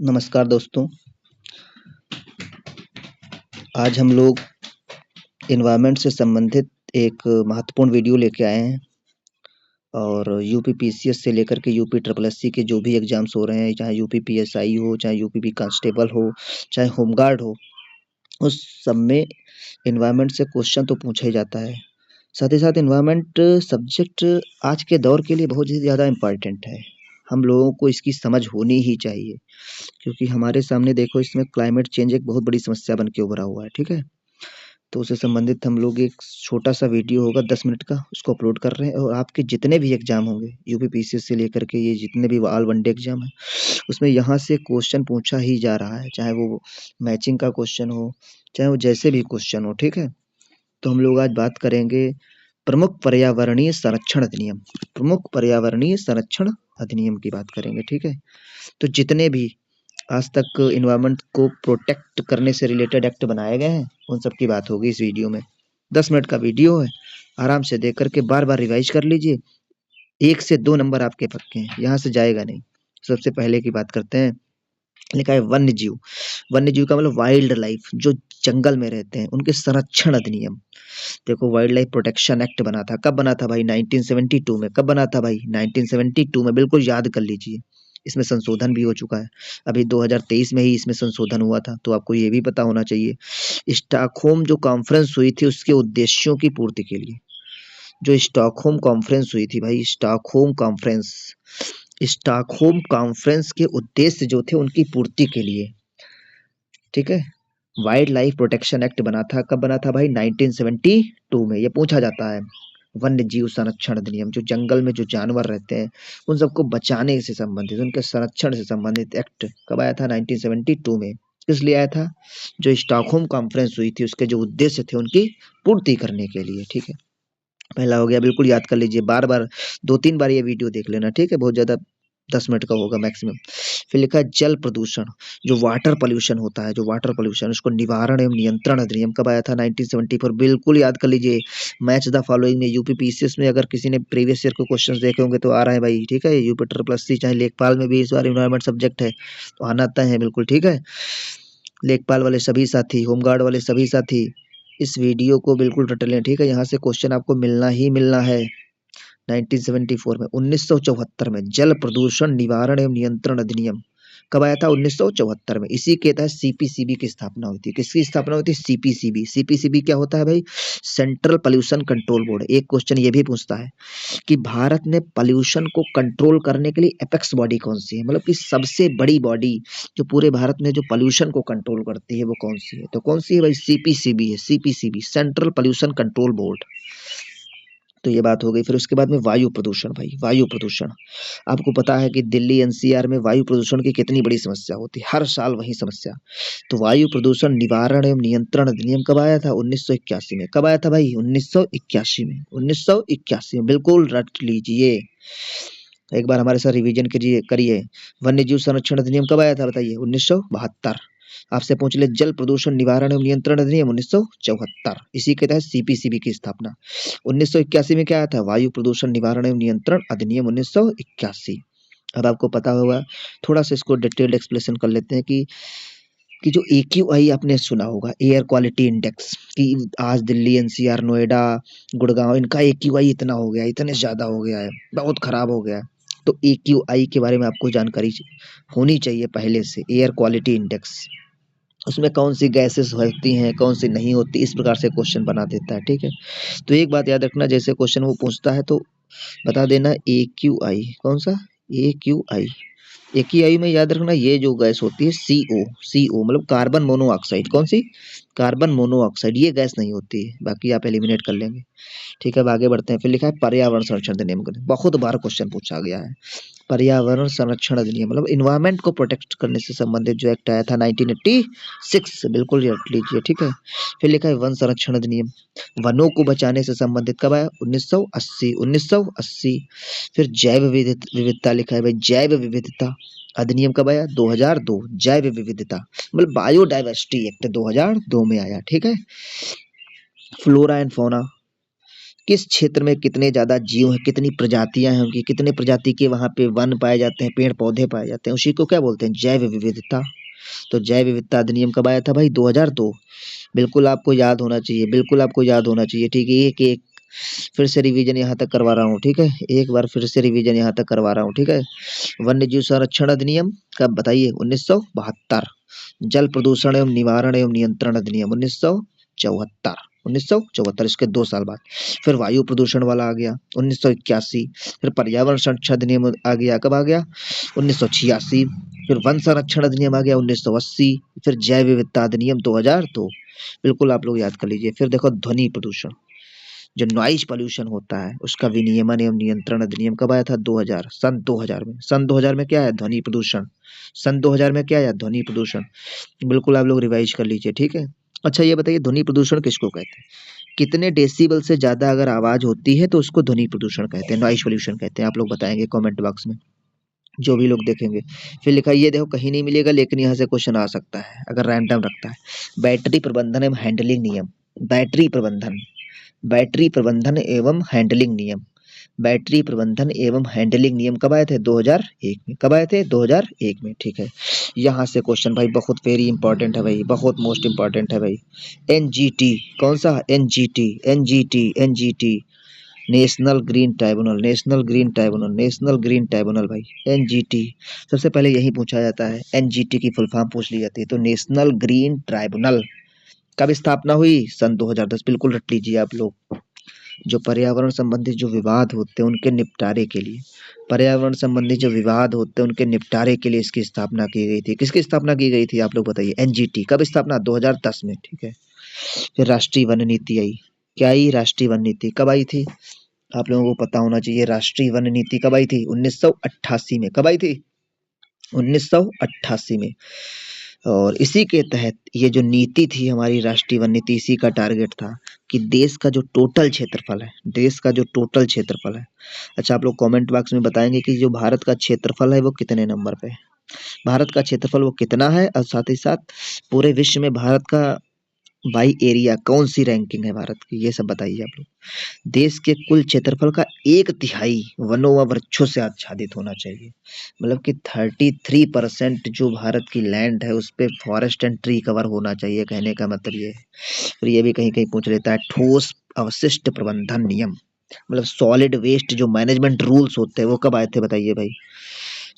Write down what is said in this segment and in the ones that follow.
नमस्कार दोस्तों। आज हम लोग एनवायरनमेंट से संबंधित एक महत्वपूर्ण वीडियो लेके आए हैं और यूपी पीसीएस से लेकर के यूपी ट्रिपल एससी के जो भी एग्जाम्स हो रहे हैं, चाहे यूपी पीएसआई हो, चाहे यूपी कांस्टेबल हो, चाहे होमगार्ड हो, उस सब में एनवायरनमेंट से क्वेश्चन तो पूछा ही जाता है। साथ ही साथ एनवायरनमेंट सब्जेक्ट आज के दौर के लिए बहुत ही ज़्यादा इम्पोर्टेंट है। हम लोगों को इसकी समझ होनी ही चाहिए, क्योंकि हमारे सामने देखो इसमें क्लाइमेट चेंज एक बहुत बड़ी समस्या बन के उभरा हुआ है। ठीक है, तो उससे संबंधित हम लोग एक छोटा सा वीडियो होगा 10 मिनट का, उसको अपलोड कर रहे हैं। और आपके जितने भी एग्जाम होंगे यूपी पीसीएस से लेकर के ये जितने भी ऑल वन डे एग्जाम है, उसमें यहाँ से क्वेश्चन पूछा ही जा रहा है, चाहे वो मैचिंग का क्वेश्चन हो, चाहे वो जैसे भी क्वेश्चन हो। ठीक है, तो हम लोग आज बात करेंगे प्रमुख पर्यावरणीय संरक्षण अधिनियम। प्रमुख पर्यावरणीय संरक्षण अधिनियम की बात करेंगे। ठीक है, तो जितने भी आज तक इन्वायरमेंट को प्रोटेक्ट करने से रिलेटेड एक्ट बनाए गए हैं, उन सब की बात होगी इस वीडियो में। 10 मिनट का वीडियो है, आराम से देख करके बार बार रिवाइज कर लीजिए। 1 से 2 नंबर आपके पक्के हैं, यहाँ से जाएगा नहीं। सबसे पहले की बात करते हैं, लिखा है वन्य जीव। वन्य जीव का मतलब वाइल्ड लाइफ, जो जंगल में रहते हैं, उनके संरक्षण अधिनियम। देखो, वाइल्ड लाइफ प्रोटेक्शन एक्ट बना था, कब बना था भाई? 1972 में। कब बना था भाई? 1972 में। बिल्कुल याद कर लीजिए। इसमें संशोधन भी हो चुका है, अभी 2023 में ही इसमें संशोधन हुआ था, तो आपको ये भी पता होना चाहिए। स्टॉकहोम जो कॉन्फ्रेंस हुई थी, उसके उद्देश्यों की पूर्ति के लिए, जो स्टॉकहोम कॉन्फ्रेंस हुई थी भाई, स्टॉकहोम कॉन्फ्रेंस के उद्देश्य जो थे, उनकी पूर्ति के लिए, ठीक है, वाइल्ड लाइफ प्रोटेक्शन एक्ट बना था। कब बना था भाई? 1972 में। ये पूछा जाता है वन्य जीव संरक्षण अधिनियम, जो जंगल में जो जानवर रहते हैं, उन सबको बचाने से संबंधित, उनके संरक्षण से संबंधित एक्ट कब आया था? 1972 में। किस लिए आया था? जो स्टॉकहोम कॉन्फ्रेंस हुई थी, उसके जो उद्देश्य थे, उनकी पूर्ति करने के लिए। ठीक है, पहला हो गया, बिल्कुल याद कर लीजिए, बार बार 2-3 बार ये वीडियो देख लेना। ठीक है, बहुत ज्यादा 10 मिनट का होगा मैक्सिमम। फिर लिखा है जल प्रदूषण, जो वाटर पॉल्यूशन होता है, जो वाटर पॉल्यूशन, उसको निवारण एवं नियंत्रण अधिनियम कब आया था? 1974। बिल्कुल याद कर लीजिए। मैच द फॉलोइंग में यूपी पीसीएस में अगर किसी ने प्रीवियस ईयर को क्वेश्चंस देखे होंगे तो आ रहा है भाई। ठीक है, यूपी ट्रिपल एससी चाहे लेखपाल में भी इस बार इन्वायरमेंट सब्जेक्ट है, तो आना तय है बिल्कुल। ठीक है, लेखपाल वाले सभी साथी, होमगार्ड वाले सभी साथी, इस वीडियो को बिल्कुल रट लें। ठीक है, यहाँ से क्वेश्चन आपको मिलना ही मिलना है। 1974 में, 1974 में जल प्रदूषण निवारण एवं नियंत्रण अधिनियम कब आया था? 1974 में। इसी के तहत सीपीसीबी की स्थापना हुई थी। किसकी स्थापना हुई थी? सीपीसीबी। सीपीसीबी क्या होता है भाई? Central pollution control board. एक क्वेश्चन ये भी पूछता है कि भारत में पोल्यूशन को कंट्रोल करने के लिए एपेक्स बॉडी कौन सी है, मतलब कि सबसे बड़ी बॉडी जो पूरे भारत में जो पोल्यूशन को कंट्रोल करती है, वो कौन सी है? तो कौन सी है भाई? सीपीसीबी है। CPCB, central pollution control board. तो ये बात हो गई। फिर उसके बाद में वायु प्रदूषण भाई, वायु प्रदूषण। आपको पता है कि दिल्ली एनसीआर में वायु प्रदूषण की कितनी बड़ी समस्या होती है, हर साल वही समस्या। तो वायु प्रदूषण निवारण एवं नियंत्रण अधिनियम कब आया था? 1981 में। कब आया था भाई? 1981 में। 1981 में, बिल्कुल रट लीजिए। एक बार हमारे साथ रिवीजन करिए। वन्य जीव संरक्षण अधिनियम कब आया था बताइए? 1972। आपसे पूछ ले जल प्रदूषण निवारण एवं नियंत्रण अधिनियम 1974। इसी के तहत सीपीसीबी की स्थापना। 1981 में क्या आया था? वायु प्रदूषण निवारण एवं नियंत्रण अधिनियम 1981। अब आपको पता होगा, थोड़ा सा इसको डिटेल्ड एक्सप्लेनेशन कर लेते हैं कि जो AQI आपने सुना होगा, एयर क्वालिटी इंडेक्स, कि आज दिल्ली एनसीआर, नोएडा, गुड़गांव, इनका AQI इतना हो गया, इतने ज्यादा हो गया है, बहुत खराब हो गया है। तो AQI के बारे में आपको जानकारी होनी चाहिए पहले से। एयर क्वालिटी इंडेक्स, उसमें कौन सी गैसेस होती हैं, कौन सी नहीं होती, इस प्रकार से क्वेश्चन बना देता है। ठीक है, तो एक बात याद रखना, जैसे क्वेश्चन वो पूछता है तो बता देना AQI। कौन सा? AQI। AQI में याद रखना, ये जो गैस होती है CO मतलब कार्बन मोनोऑक्साइड। कौन सी? Carbon monoxide. ये गैस नहीं होती है, बाकी आप एलिमिनेट कर लेंगे। ठीक है, अब आगे बढ़ते हैं। फिर लिखा है पर्यावरण संरक्षण अधिनियम। बहुत बार क्वेश्चन पूछा गया है। पर्यावरण संरक्षण अधिनियम मतलब इन्वायरमेंट को प्रोटेक्ट करने से संबंधित जो एक्ट आया था 1986, बिल्कुल रट लीजिए। ठीक है, फिर लिखा है वन संरक्षण अधिनियम, वनों को बचाने से संबंधित कब आया? 1980। 1980। फिर जैव विविधता लिखा है भाई, जैव विविधता अधिनियम कब आया? 2002। जैव विविधता मतलब बायोडाइवर्सिटी एक्ट 2002 में आया। ठीक है, फ्लोरा एंड फौना, किस क्षेत्र में कितने ज्यादा जीव हैं, कितनी प्रजातियां हैं उनकी, कितने प्रजाति के वहां पे वन पाए जाते हैं, पेड़ पौधे पाए जाते हैं, उसी को क्या बोलते हैं, जैव विविधता। तो जैव विविधता अधिनियम कब आया था भाई, 2002। बिल्कुल आपको याद होना चाहिए, बिल्कुल आपको याद होना चाहिए, ठीक है। एक एक फिर से रिवीजन यहाँ तक करवा रहा हूँ, ठीक है, एक बार फिर से रिवीजन यहाँ तक करवा रहा हूँ, ठीक है। वन्य जीव संरक्षण अधिनियम कब बताइए, 1972। जल प्रदूषण एवं निवारण एवं नियंत्रण अधिनियम 1974। 1974, इसके 2 साल बाद फिर वायु प्रदूषण वाला आ गया 1981। फिर पर्यावरण संरक्षण अधिनियम आ गया, कब आ गया, 1986। फिर वन संरक्षण अधिनियम आ गया 1980। फिर जैव विविधता अधिनियम 2002। बिल्कुल आप लोग याद कर लीजिए। फिर देखो ध्वनि प्रदूषण, जो नॉइज पॉल्यूशन होता है, उसका विनियमन एवं नियंत्रण अधिनियम कब आया था, 2000, सन 2000 में। सन 2000 में क्या है, ध्वनि प्रदूषण। सन 2000 में क्या आया, ध्वनि प्रदूषण। बिल्कुल आप लोग रिवाइज कर लीजिए, ठीक है। अच्छा ये बताइए ध्वनि प्रदूषण किसको कहते हैं, कितने डेसिबल से ज्यादा अगर आवाज होती है तो उसको ध्वनि प्रदूषण कहते हैं, नॉइज पॉल्यूशन कहते हैं। आप लोग बताएंगे कमेंट बॉक्स में, जो भी लोग देखेंगे। फिर लिखा ये देखो कहीं नहीं मिलेगा, लेकिन यहाँ से क्वेश्चन आ सकता है अगर रैंडम रखता है। बैटरी प्रबंधन एवं हैंडलिंग नियम, बैटरी प्रबंधन, बैटरी प्रबंधन एवं हैंडलिंग नियम, बैटरी प्रबंधन एवं हैंडलिंग नियम कब आए थे, 2001 में। कब आए थे, 2001 में, ठीक है। यहाँ से क्वेश्चन भाई बहुत वेरी इंपॉर्टेंट है भाई, बहुत मोस्ट इंपॉर्टेंट है भाई। एनजीटी, कौन सा, NGT, NGT, NGT, national green tribunal, national green tribunal, national green tribunal भाई, एनजीटी। सबसे पहले यही पूछा जाता है, एनजीटी की फुल फॉर्म पूछ ली जाती है। तो नेशनल ग्रीन ट्राइब्यूनल कब स्थापना हुई, सन 2010। बिल्कुल रट लीजिए आप लोग। जो पर्यावरण संबंधी जो विवाद होते हैं उनके निपटारे के लिए, पर्यावरण संबंधी जो विवाद होते हैं उनके निपटारे के लिए इसकी स्थापना की गई थी। किसकी स्थापना की गई थी आप लोग बताइए, एनजीटी। कब स्थापना, 2010 में, ठीक है। फिर राष्ट्रीय वन नीति आई, क्या आई, राष्ट्रीय वन नीति कब आई थी, आप लोगों को पता होना चाहिए। राष्ट्रीय वन नीति कब आई थी, 1988 में। कब आई थी, 1988 में। और इसी के तहत ये जो नीति थी हमारी राष्ट्रीय वन नीति, इसी का टारगेट था कि देश का जो टोटल क्षेत्रफल है, देश का जो टोटल क्षेत्रफल है। अच्छा आप लोग कमेंट बॉक्स में बताएंगे कि जो भारत का क्षेत्रफल है वो कितने नंबर पे है, भारत का क्षेत्रफल वो कितना है, और साथ ही साथ पूरे विश्व में भारत का बाई एरिया कौन सी रैंकिंग है भारत की, ये सब बताइए आप लोग। देश के कुल क्षेत्रफल का 1/3 वनों व वृक्षों से आच्छादित होना चाहिए। मतलब कि 33% जो भारत की लैंड है उस पे फॉरेस्ट एंड ट्री कवर होना चाहिए, कहने का मतलब ये है। फिर ये भी कहीं कहीं पूछ लेता है, ठोस अवशिष्ट प्रबंधन नियम, मतलब सॉलिड वेस्ट जो मैनेजमेंट रूल्स होते हैं वो कब आए थे बताइए भाई।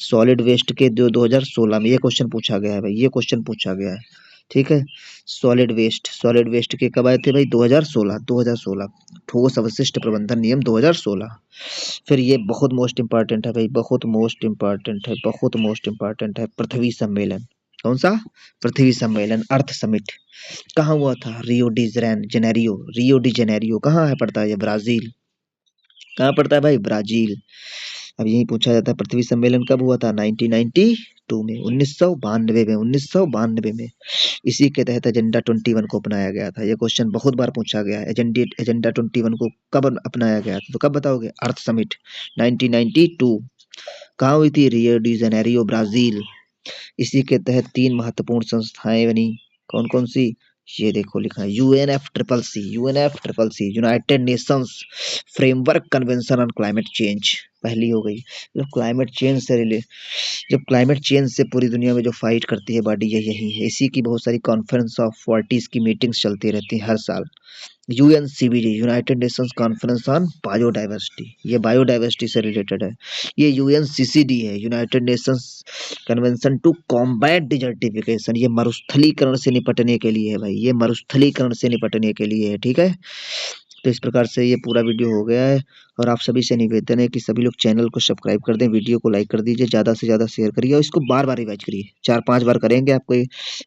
सॉलिड वेस्ट के 2016 में ये क्वेश्चन पूछा गया है भाई, ये क्वेश्चन पूछा गया है, ठीक है। सॉलिड वेस्ट, सॉलिड वेस्ट के कब आए थे भाई, 2016, 2016। ठोस अवशिष्ट प्रबंधन नियम 2016। फिर ये बहुत मोस्ट इंपॉर्टेंट है भाई, बहुत मोस्ट इंपॉर्टेंट है, बहुत मोस्ट इंपॉर्टेंट है, पृथ्वी सम्मेलन। कौन सा, पृथ्वी सम्मेलन, अर्थ समिट। कहाँ हुआ था, Rio de Janeiro, Rio de Janeiro कहाँ है, पड़ता है ये ब्राजील। कहाँ पड़ता है भाई, ब्राजील। अब यही पूछा जाता है पृथ्वी सम्मेलन कब हुआ था, 1992 में, 1992 में, 1992 में। इसी के तहत एजेंडा 21 को अपनाया गया था। ये क्वेश्चन बहुत बार पूछा गया है, एजेंडा 21 को कब अपनाया गया था, तो कब बताओगे, अर्थ समिट 1992। कहाँ हुई थी, रियो डी जेनेरियो, ब्राजील। इसी के तहत 3 महत्वपूर्ण संस्थाएं बनी, कौन कौन सी, ये देखो लिखा है, UNF triple C, UNF triple C, United Nations Framework Convention on Climate Change, पहली हो गई। जब क्लाइमेट चेंज से जब क्लाइमेट चेंज से पूरी दुनिया में जो फाइट करती है बॉडी ये यही है। इसी की बहुत सारी कॉन्फ्रेंस ऑफ पार्टीज की मीटिंग्स चलती रहती हैं हर साल। UNCBD, united nations conference on biodiversity, ये बायोडाइवर्सिटी से रिलेटेड है। ये यूएनसीसीडी है, united nations convention to combat desertification, ये मरुस्थलीकरण से निपटने के लिए है भाई, ये मरुस्थलीकरण से निपटने के लिए है, ठीक है। तो इस प्रकार से ये पूरा वीडियो हो गया है, और आप सभी से निवेदन है कि सभी लोग चैनल को सब्सक्राइब कर दें, वीडियो को लाइक कर दीजिए, ज़्यादा से ज़्यादा शेयर करिए, और इसको बार बार रिवाइज करिए, 4-5 बार करेंगे आपको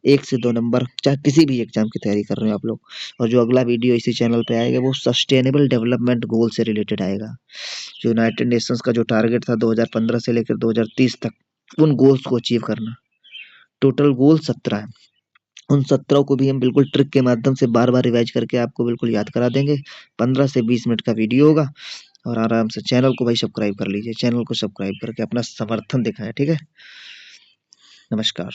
1 से 2 नंबर, चाहे किसी भी एग्जाम की तैयारी कर रहे हो आप लोग। और जो अगला वीडियो इसी चैनल पे आएगा वो सस्टेनेबल डेवलपमेंट गोल से रिलेटेड आएगा। जो यूनाइटेड नेशंस का जो टारगेट था 2015 से लेकर 2030 तक, उन गोल्स को अचीव करना। टोटल गोल 17 है, उन 17 को भी हम बिल्कुल ट्रिक के माध्यम से बार बार रिवाइज करके आपको बिल्कुल याद करा देंगे। 15 से 20 मिनट का वीडियो होगा, और आराम से चैनल को भाई सब्सक्राइब कर लीजिए, चैनल को सब्सक्राइब करके अपना समर्थन दिखाएं, ठीक है। नमस्कार।